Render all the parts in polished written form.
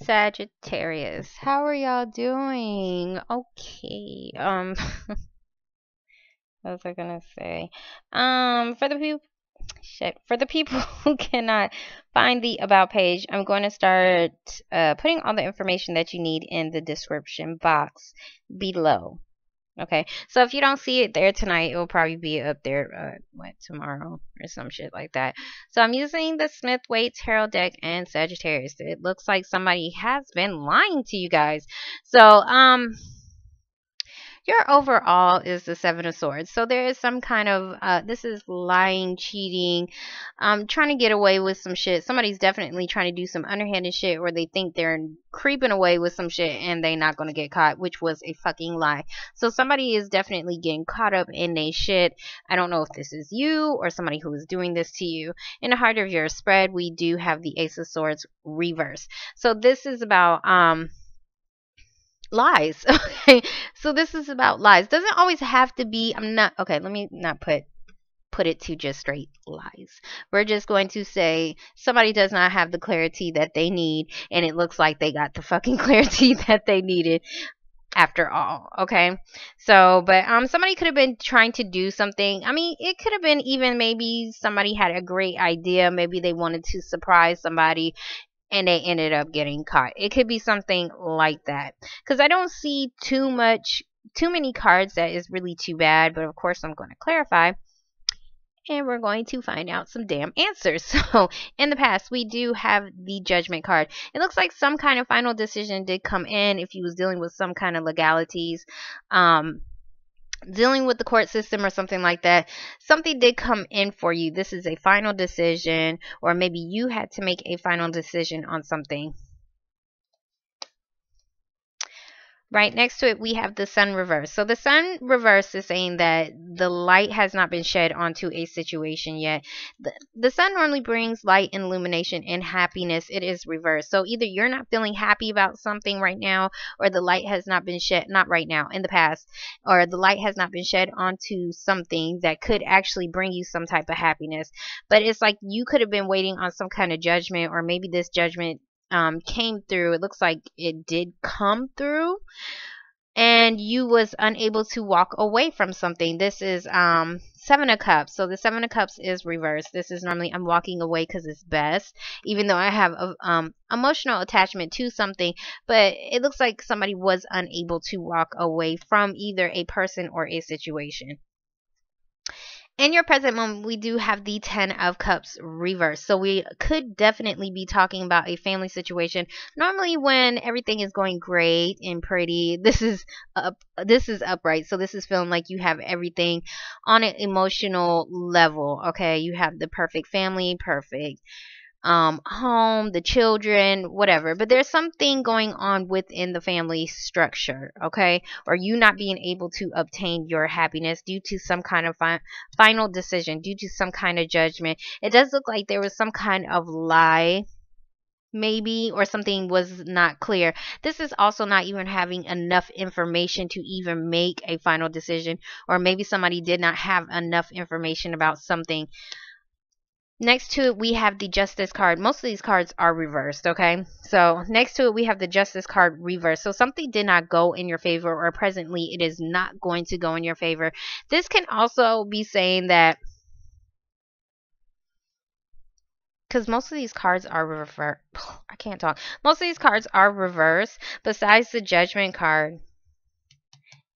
Sagittarius, how are y'all doing? Okay. What was I gonna say? For the people, shit, for the people who cannot find the about page, I'm going to start putting all the information that you need in the description box below. Okay, so if you don't see it there tonight, it will probably be up there, tomorrow or some shit like that. So I'm using the Smith Waite Tarot deck and Sagittarius. It looks like somebody has been lying to you guys. So, your overall is the Seven of Swords. So there is some kind of this is lying, cheating, trying to get away with some shit. Somebody's definitely trying to do some underhanded shit, or they think they're creeping away with some shit and they not gonna get caught, which was a fucking lie. So somebody is definitely getting caught up in their shit. I don't know if this is you or somebody who is doing this to you. In the heart of your spread, we do have the Ace of Swords reverse. So this is about lies. Okay, so this is about lies. Doesn't always have to be. I'm not okay. Let me not put it to just straight lies. We're just going to say somebody does not have the clarity that they need, and it looks like they got the fucking clarity that they needed after all. Okay, so but somebody could have been trying to do something. I mean, it could have been even maybe somebody had a great idea. Maybe they wanted to surprise somebody and they ended up getting caught. It could be something like that. Because I don't see too many cards that is really too bad. But of course, I'm going to clarify. And we're going to find out some damn answers. So, in the past, we do have the Judgment card. It looks like some kind of final decision did come in if you was dealing with some kind of legalities. Dealing with the court system or something like that, something did come in for you. This is a final decision, or maybe you had to make a final decision on something. Right next to it, we have the sun reverse. So the sun reverse is saying that the light has not been shed onto a situation yet. The sun normally brings light and illumination and happiness. It is reversed. So either you're not feeling happy about something right now, or the light has not been shed, not right now, in the past, or the light has not been shed onto something that could actually bring you some type of happiness. But it's like you could have been waiting on some kind of judgment, or maybe this judgment came through. It looks like it did come through, and you was unable to walk away from something. This is Seven of Cups. So the Seven of Cups is reversed. This is normally I'm walking away because it's best, even though I have a emotional attachment to something. But it looks like somebody was unable to walk away from either a person or a situation. In your present moment, we do have the Ten of Cups reversed. So we could definitely be talking about a family situation. Normally when everything is going great and pretty, this is upright. So this is feeling like you have everything on an emotional level. Okay, you have the perfect family, perfect home, the children, whatever. But there's something going on within the family structure, okay? Or you not being able to obtain your happiness due to some kind of final decision, due to some kind of judgment. It does look like there was some kind of lie, maybe, or something was not clear. This is also not even having enough information to even make a final decision, or maybe somebody did not have enough information about something. Next to it, we have the Justice card. Most of these cards are reversed, okay? So next to it, we have the Justice card reversed. So something did not go in your favor, or presently it is not going to go in your favor. This can also be saying that, because most of these cards are reversed. I can't talk. Most of these cards are reversed, besides the Judgment card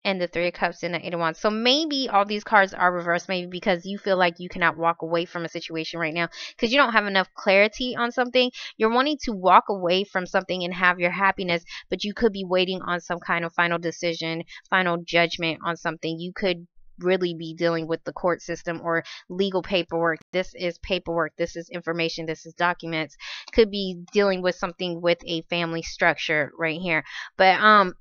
and the Three of Cups and the Eight of Wands. So maybe all these cards are reversed, maybe because you feel like you cannot walk away from a situation right now because you don't have enough clarity on something. You're wanting to walk away from something and have your happiness, but you could be waiting on some kind of final decision, final judgment on something. You could really be dealing with the court system or legal paperwork. This is paperwork, this is information, this is documents. Could be dealing with something with a family structure right here. But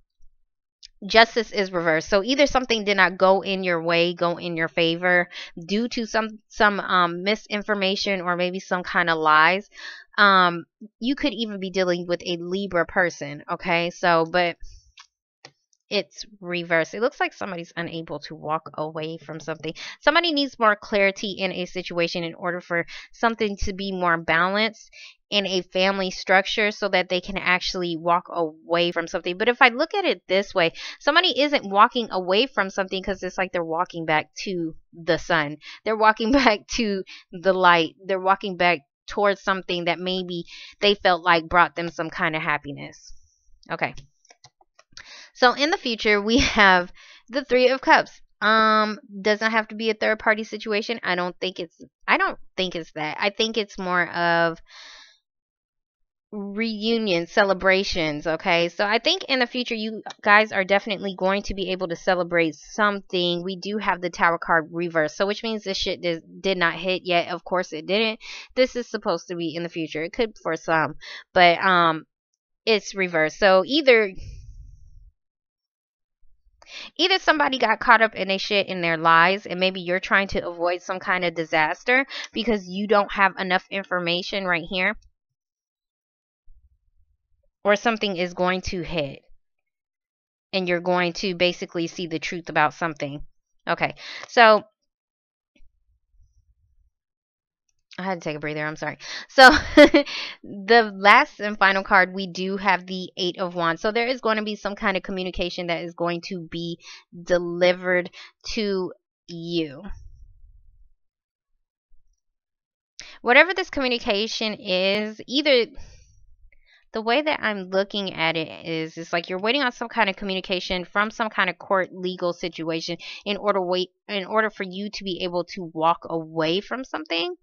justice is reversed. So either something did not go in your way, go in your favor due to some misinformation, or maybe some kind of lies. You could even be dealing with a Libra person, okay? So but it's reversed. It looks like somebody's unable to walk away from something. Somebody needs more clarity in a situation in order for something to be more balanced in a family structure so that they can actually walk away from something. But if I look at it this way, somebody isn't walking away from something because it's like they're walking back to the sun. They're walking back to the light. They're walking back towards something that maybe they felt like brought them some kind of happiness. Okay. So in the future, we have the Three of Cups. Doesn't have to be a third party situation. I don't think it's that. I think it's more of reunion celebrations. Okay, so I think in the future you guys are definitely going to be able to celebrate something. We do have the Tower card reverse, so which means this shit did not hit yet. Of course it didn't. This is supposed to be in the future. It could for some, but it's reversed. So either somebody got caught up in a shit in their lies, and maybe you're trying to avoid some kind of disaster because you don't have enough information right here, or something is going to hit and you're going to basically see the truth about something. Okay, so I had to take a breather. I'm sorry. So the last and final card, we do have the Eight of Wands. So there is going to be some kind of communication that is going to be delivered to you. Whatever this communication is, either the way that I'm looking at it is, it's like you're waiting on some kind of communication from some kind of court legal situation in order for you to be able to walk away from something.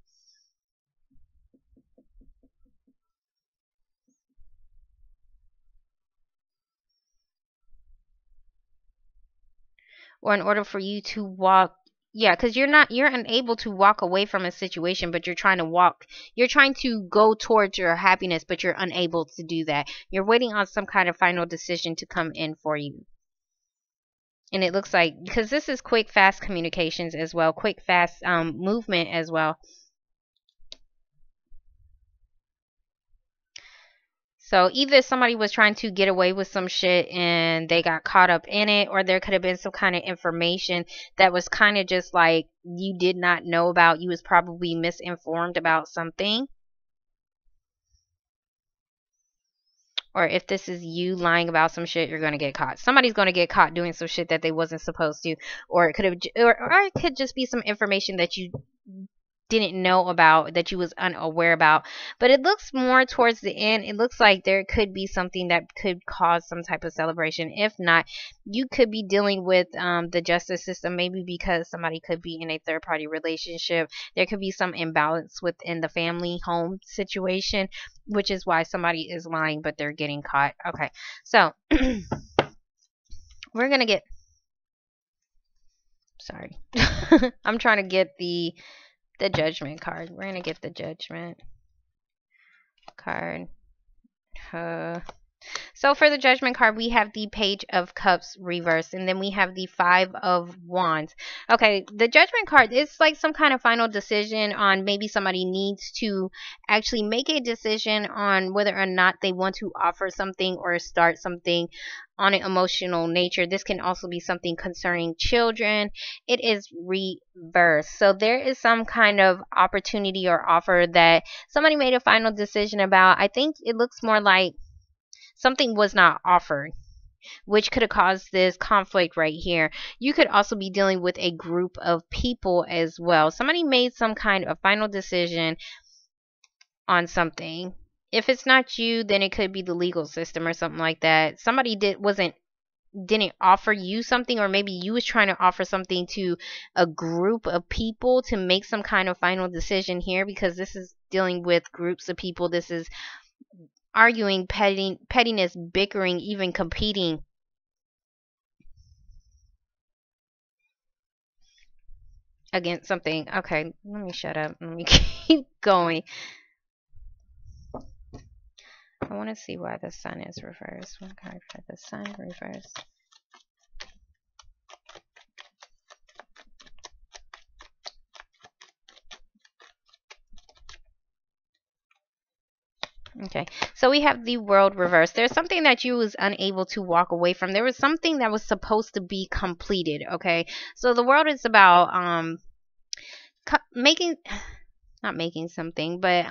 Or in order for you to walk, yeah, because you're unable to walk away from a situation, but you're trying to go towards your happiness, but you're unable to do that. You're waiting on some kind of final decision to come in for you. And it looks like, because this is quick fast communications as well, quick fast movement as well. So either somebody was trying to get away with some shit and they got caught up in it, or there could have been some kind of information that was kind of just like you did not know about. You was probably misinformed about something. Or if this is you lying about some shit, you're going to get caught. Somebody's going to get caught doing some shit that they wasn't supposed to. Or it could have, or it could just be some information that you didn't know about, that you was unaware about. But it looks more towards the end, it looks like there could be something that could cause some type of celebration. If not, you could be dealing with the justice system, maybe because somebody could be in a third party relationship. There could be some imbalance within the family home situation, which is why somebody is lying but they're getting caught. Okay, so we're gonna get, sorry, I'm trying to get the Judgment card. We're going to get the Judgment card. So for the Judgment card, we have the Page of Cups reversed, and then we have the Five of Wands. Okay, the Judgment card is like some kind of final decision on, maybe somebody needs to actually make a decision on whether or not they want to offer something or start something on an emotional nature. This can also be something concerning children. It is reversed. So there is some kind of opportunity or offer that somebody made a final decision about. I think it looks more like something was not offered, which could have caused this conflict right here. You could also be dealing with a group of people as well. Somebody made some kind of final decision on something. If it's not you, then it could be the legal system or something like that. Somebody didn't offer you something, or maybe you was trying to offer something to a group of people to make some kind of final decision here, because this is dealing with groups of people. This is arguing, pettiness, bickering, even competing against something. Okay, let me shut up. Let me keep going. I want to see why the Sun is reversed. One card for the Sun reversed. Okay, so we have the world reverse. There's something that you was unable to walk away from. There was something that was supposed to be completed. Okay, so the world is about making, not making something, but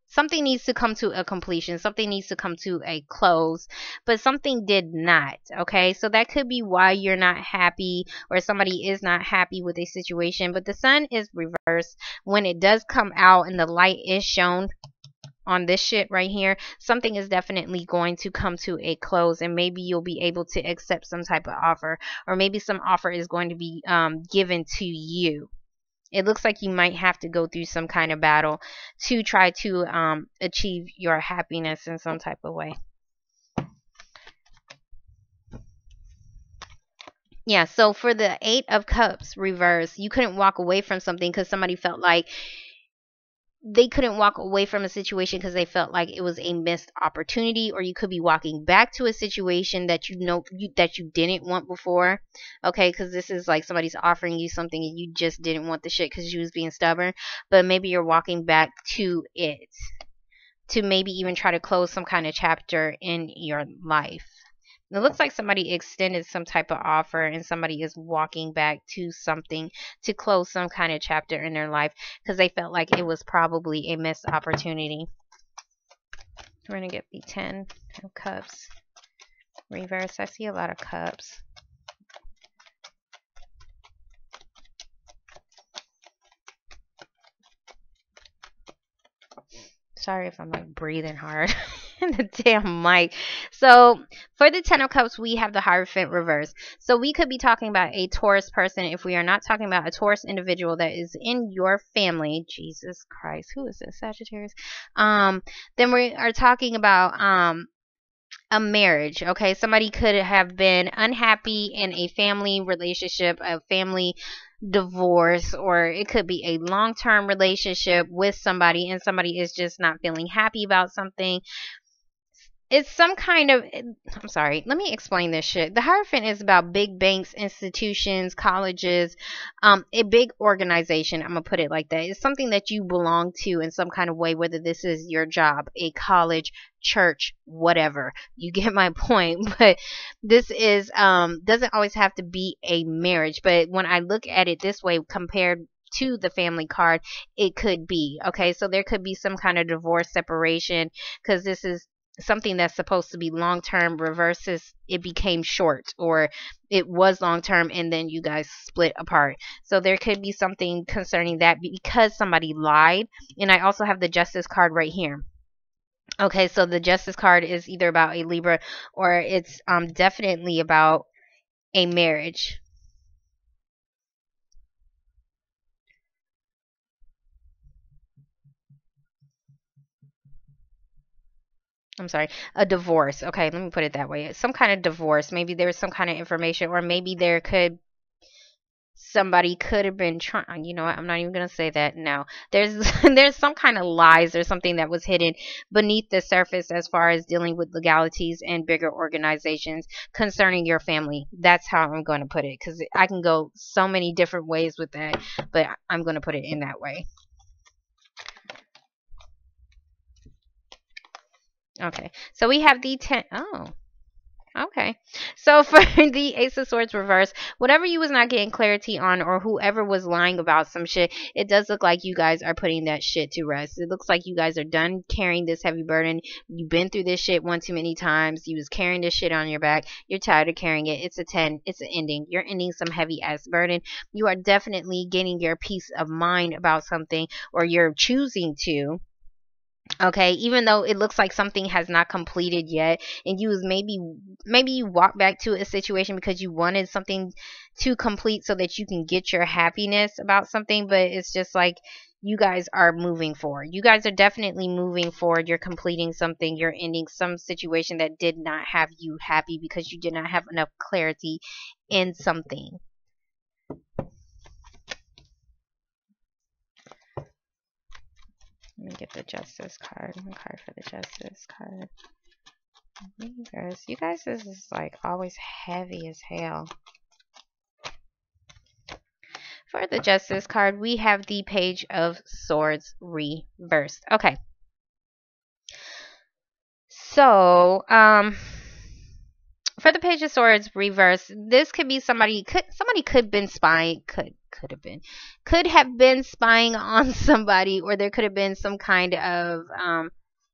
something needs to come to a completion. Something needs to come to a close, but something did not. Okay, so that could be why you're not happy, or somebody is not happy with a situation. But the sun is reversed. When it does come out and the light is shown on this shit right here, something is definitely going to come to a close, and maybe you'll be able to accept some type of offer, or maybe some offer is going to be given to you. It looks like you might have to go through some kind of battle to try to achieve your happiness in some type of way. Yeah, so for the Eight of Cups reverse, you couldn't walk away from something because somebody felt like they couldn't walk away from a situation because they felt like it was a missed opportunity, or you could be walking back to a situation that that you didn't want before. Okay, because this is like somebody's offering you something and you just didn't want the shit because you was being stubborn, but maybe you're walking back to it to maybe even try to close some kind of chapter in your life. It looks like somebody extended some type of offer and somebody is walking back to something to close some kind of chapter in their life because they felt like it was probably a missed opportunity. We're going to get the 10 of Cups reverse. I see a lot of cups. Sorry if I'm like breathing hard in the damn mic. So for the 10 of Cups, we have the Hierophant reverse. So we could be talking about a Taurus person. If we are not talking about a Taurus individual that is in your family, Jesus Christ, who is this? Sagittarius. Then we are talking about a marriage. Okay, somebody could have been unhappy in a family relationship, a family divorce, or it could be a long-term relationship with somebody and somebody is just not feeling happy about something. It's some kind of, I'm sorry, let me explain this shit. The Hierophant is about big banks, institutions, colleges, a big organization. I'm gonna put it like that. It's something that you belong to in some kind of way, whether this is your job, a college, church, whatever. You get my point. But this is doesn't always have to be a marriage. But when I look at it this way compared to the family card, it could be. Okay, so there could be some kind of divorce, separation, because this is something that's supposed to be long term reverses, it became short, or it was long term and then you guys split apart. So there could be something concerning that because somebody lied. And I also have the Justice card right here. Okay, so the Justice card is either about a Libra, or it's definitely about a marriage. I'm sorry, a divorce. Okay, let me put it that way. Some kind of divorce. Maybe there's some kind of information, or maybe there could somebody could have been trying. You know what? I'm not even gonna say that. No, there's there's some kind of lies or something that was hidden beneath the surface as far as dealing with legalities and bigger organizations concerning your family. That's how I'm going to put it, because I can go so many different ways with that, but I'm going to put it in that way. Okay, so we have the 10. Oh, okay. So for the Ace of Swords reverse, whatever you was not getting clarity on, or whoever was lying about some shit, it does look like you guys are putting that shit to rest. It looks like you guys are done carrying this heavy burden. You've been through this shit one too many times. You was carrying this shit on your back. You're tired of carrying it. It's a 10. It's an ending. You're ending some heavy ass burden. You are definitely getting your peace of mind about something, or you're choosing to. Okay, even though it looks like something has not completed yet, and you was maybe you walk back to a situation because you wanted something to complete so that you can get your happiness about something, but it's just like you guys are moving forward. You guys are definitely moving forward. You're completing something. You're ending some situation that did not have you happy because you did not have enough clarity in something. Let me get the Justice card. One card for the Justice card. You guys, this is like always heavy as hell. For the Justice card, we have the Page of Swords reversed. Okay. So, for the Page of Swords reverse, this could be somebody could been spying could have been spying on somebody, or there could have been some kind of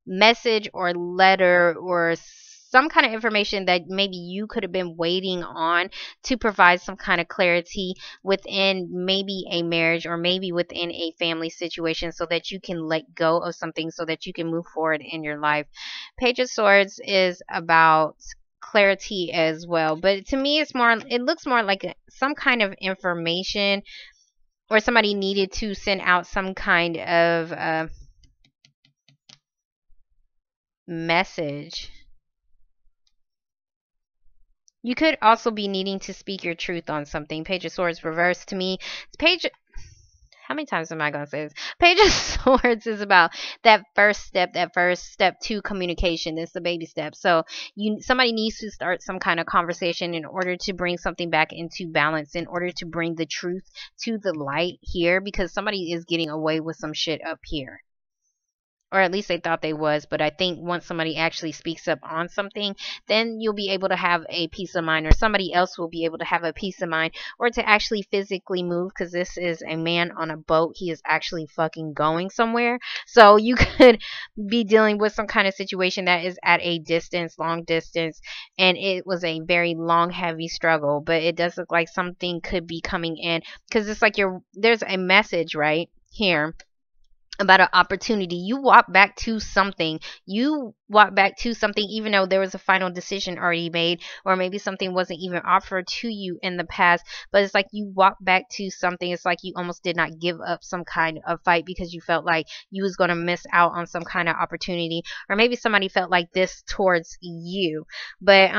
message or letter or some kind of information that maybe you could have been waiting on to provide some kind of clarity within maybe a marriage or maybe within a family situation, so that you can let go of something, so that you can move forward in your life. Page of Swords is about clarity as well, but to me it looks more like some kind of information, or somebody needed to send out some kind of message. You could also be needing to speak your truth on something. Page of Swords reversed, to me, page how many times am I going to say this? Page of Swords is about that first step to communication. It's the baby step. So somebody needs to start some kind of conversation in order to bring something back into balance, in order to bring the truth to the light here, because somebody is getting away with some shit up here. Or at least they thought they was. But I think once somebody actually speaks up on something, then you'll be able to have a peace of mind, or somebody else will be able to have a peace of mind, or to actually physically move, because this is a man on a boat. He is actually fucking going somewhere. So you could be dealing with some kind of situation that is at a distance, long distance, and it was a very long, heavy struggle. But it does look like something could be coming in, because it's like there's a message right here about an opportunity. You walk back to something. You walk back to something even though there was a final decision already made, or maybe something wasn't even offered to you in the past, but it's like you walk back to something. It's like you almost did not give up some kind of fight because you felt like you was going to miss out on some kind of opportunity, or maybe somebody felt like this towards you. But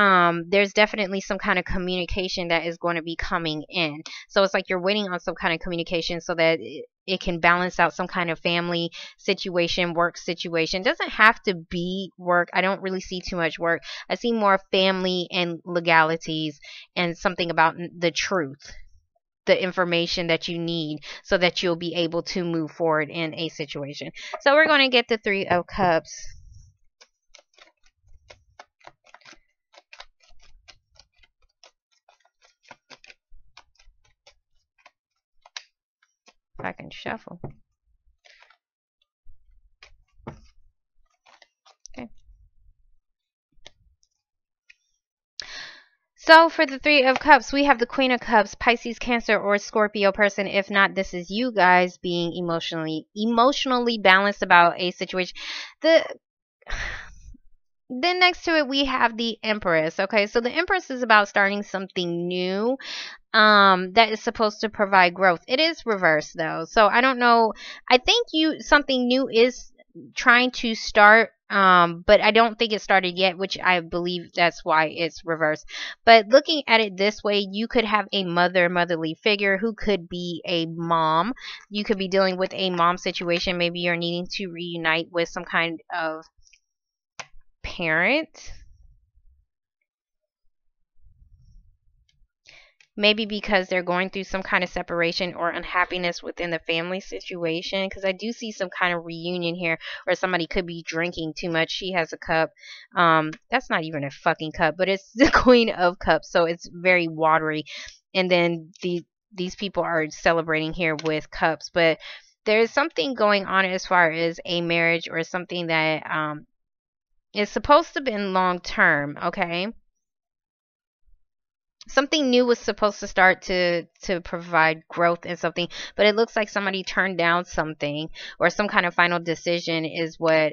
there's definitely some kind of communication that is going to be coming in. So it's like you're waiting on some kind of communication so that it can balance out some kind of family situation, work situation. Doesn't have to be work. I don't really see too much work. I see more family and legalities, and something about the truth, the information that you need, so that you'll be able to move forward in a situation. So we're going to get the Three of Cups. If I can shuffle. Okay. So for the Three of Cups, we have the Queen of Cups, Pisces, Cancer, or Scorpio person. If not, this is you guys being emotionally balanced about a situation. Then next to it, we have the Empress. Okay, so the Empress is about starting something new that is supposed to provide growth. It is reversed though, so I don't know. I think something new is trying to start, but I don't think it started yet, which I believe that's why it's reversed. But looking at it this way, you could have a motherly figure who could be a mom. You could be dealing with a mom situation. Maybe you're needing to reunite with some kind of parent. Maybe because they're going through some kind of separation or unhappiness within the family situation. Because I do see some kind of reunion here, or somebody could be drinking too much. She has a cup. That's not even a fucking cup, but it's the Queen of Cups, so it's very watery. And then these people are celebrating here with cups. But there's something going on as far as a marriage, or something that is supposed to be long term. Okay. Something new was supposed to start to provide growth in something, but it looks like somebody turned down something, or some kind of final decision is what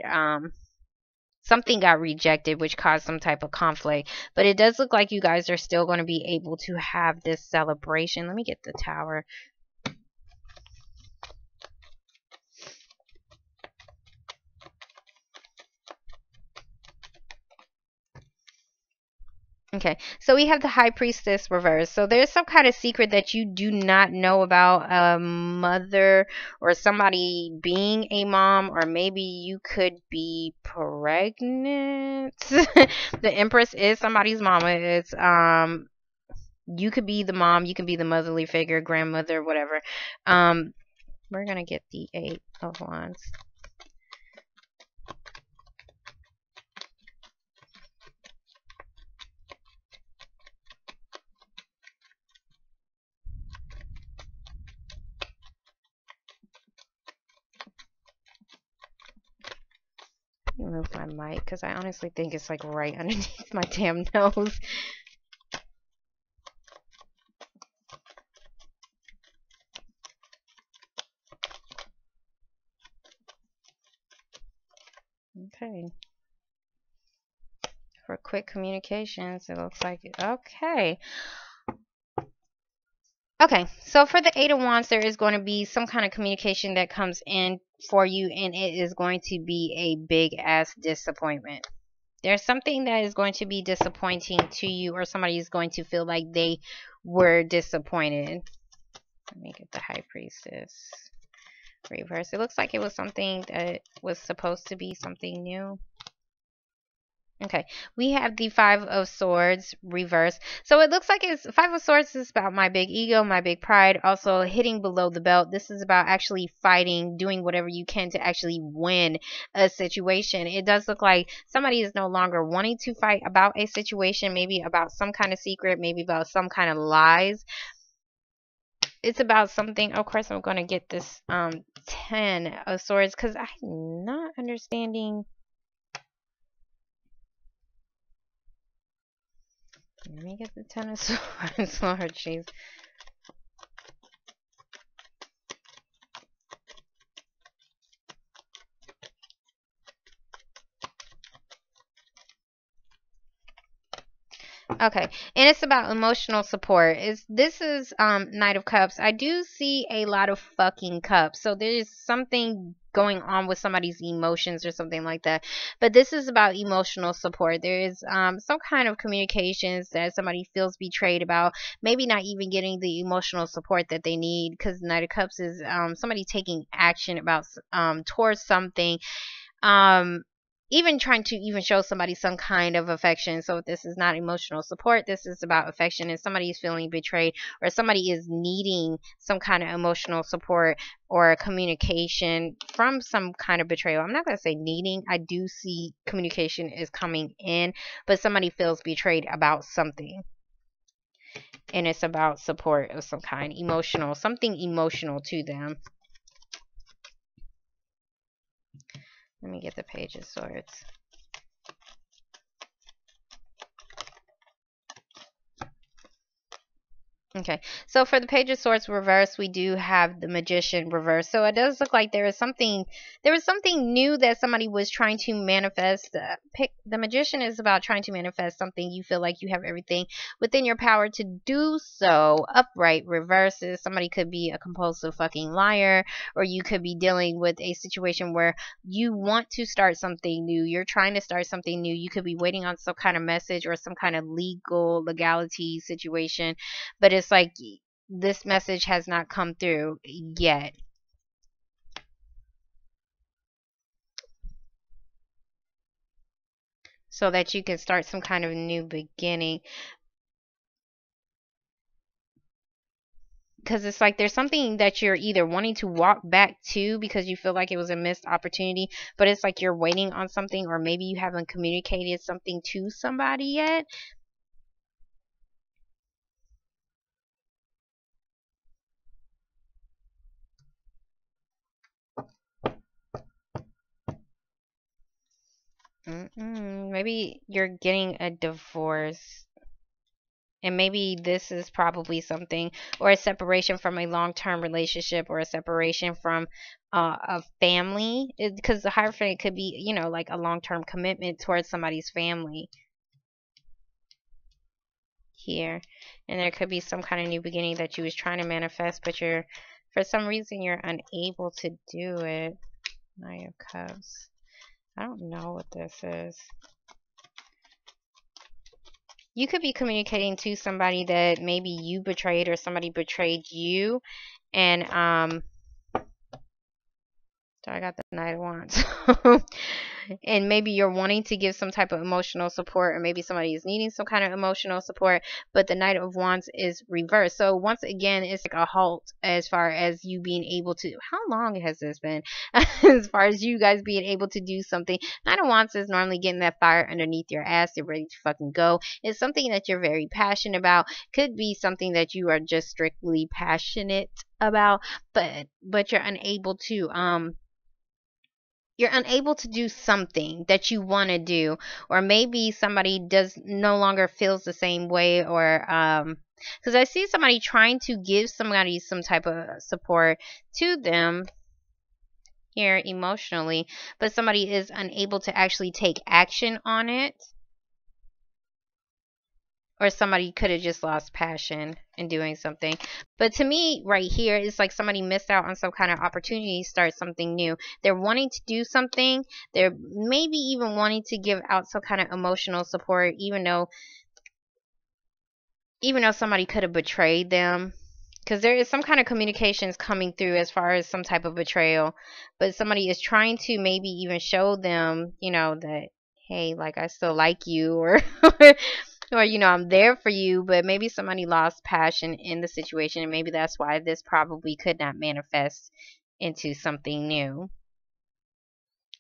something got rejected, which caused some type of conflict. But it does look like you guys are still going to be able to have this celebration. Let me get the Tower. Okay, so we have the High Priestess reverse. So there's some kind of secret that you do not know about a mother, or somebody being a mom, or maybe you could be pregnant. The Empress is somebody's mama. It's you could be the mom, you can be the motherly figure, grandmother, whatever. We're gonna get the Eight of Wands. me move my mic because I honestly think it's like right underneath my damn nose. Okay. For quick communications, it looks like it. Okay. Okay, so for the Eight of Wands, there is going to be some kind of communication that comes in for you, and it is going to be a big ass disappointment. There's something that is going to be disappointing to you, or somebody is going to feel like they were disappointed. Let me get the High Priestess reverse. It looks like it was something that was supposed to be something new. Okay, we have the Five of Swords reverse. So it looks like it's Five of Swords is about my big ego, my big pride, also hitting below the belt. This is about actually fighting, doing whatever you can to actually win a situation. It does look like somebody is no longer wanting to fight about a situation, maybe about some kind of secret, maybe about some kind of lies. It's about something. Of course, I'm going to get this 10 of Swords because I'm not understanding. Let me get the Ten of Swords. Lord, jeez. Okay, and it's about emotional support. This is Knight of Cups. I do see a lot of fucking cups. So there's something going on with somebody's emotions or something like that. But this is about emotional support. There is some kind of communications that somebody feels betrayed about. Maybe not even getting the emotional support that they need, because Knight of Cups is somebody taking action about towards something. Even trying to even show somebody some kind of affection. So if this is not emotional support, this is about affection, and somebody is feeling betrayed, or somebody is needing some kind of emotional support or communication from some kind of betrayal. I'm not going to say needing. I do see communication is coming in, but somebody feels betrayed about something. And it's about support of some kind, emotional, something emotional to them. Let me get the Page of Swords. Okay, so for the Page of Swords reverse, we do have the Magician reverse. So it does look like there was something new that somebody was trying to manifest. The Magician is about trying to manifest something. You feel like you have everything within your power to do so. Upright reverses. Somebody could be a compulsive fucking liar, or you could be dealing with a situation where you want to start something new. You're trying to start something new. You could be waiting on some kind of message or some kind of legality situation, but it's like this message has not come through yet. So that you can start some kind of new beginning. Because it's like there's something that you're either wanting to walk back to because you feel like it was a missed opportunity, but it's like you're waiting on something, or maybe you haven't communicated something to somebody yet. Maybe you're getting a divorce. And maybe this is probably something, or a separation from a long-term relationship, or a separation from a family. Because the Hierophant could be, you know, like a long-term commitment towards somebody's family here. And there could be some kind of new beginning that you was trying to manifest, but for some reason, you're unable to do it. Knight of Cups. I don't know what this is. You could be communicating to somebody that maybe you betrayed, or somebody betrayed you. And so I got the Knight of Wands. And maybe you're wanting to give some type of emotional support, or maybe somebody is needing some kind of emotional support, but the Knight of Wands is reversed. So once again, it's like a halt as far as you being able to. How long has this been? As far as you guys being able to do something. Knight of Wands is normally getting that fire underneath your ass. You're ready to fucking go. It's something that you're very passionate about. Could be something that you are just strictly passionate about, but you're unable to you're unable to do something that you want to do, or maybe somebody does no longer feels the same way, or because I see somebody trying to give somebody some type of support to them here emotionally, but somebody is unable to actually take action on it, or somebody could have just lost passion in doing something. But to me, right here, it's like somebody missed out on some kind of opportunity to start something new. They're wanting to do something. They're maybe even wanting to give out some kind of emotional support, even though somebody could have betrayed them. Because there is some kind of communications coming through as far as some type of betrayal, but somebody is trying to maybe even show them, that, hey, like, I still like you, or or I'm there for you, but maybe somebody lost passion in the situation, and maybe that's why this probably could not manifest into something new.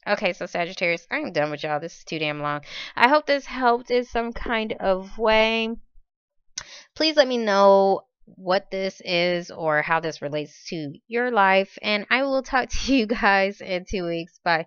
Okay, so Sagittarius, I'm done with y'all. This is too damn long. I hope this helped in some kind of way. Please let me know what this is or how this relates to your life, and I will talk to you guys in 2 weeks. Bye.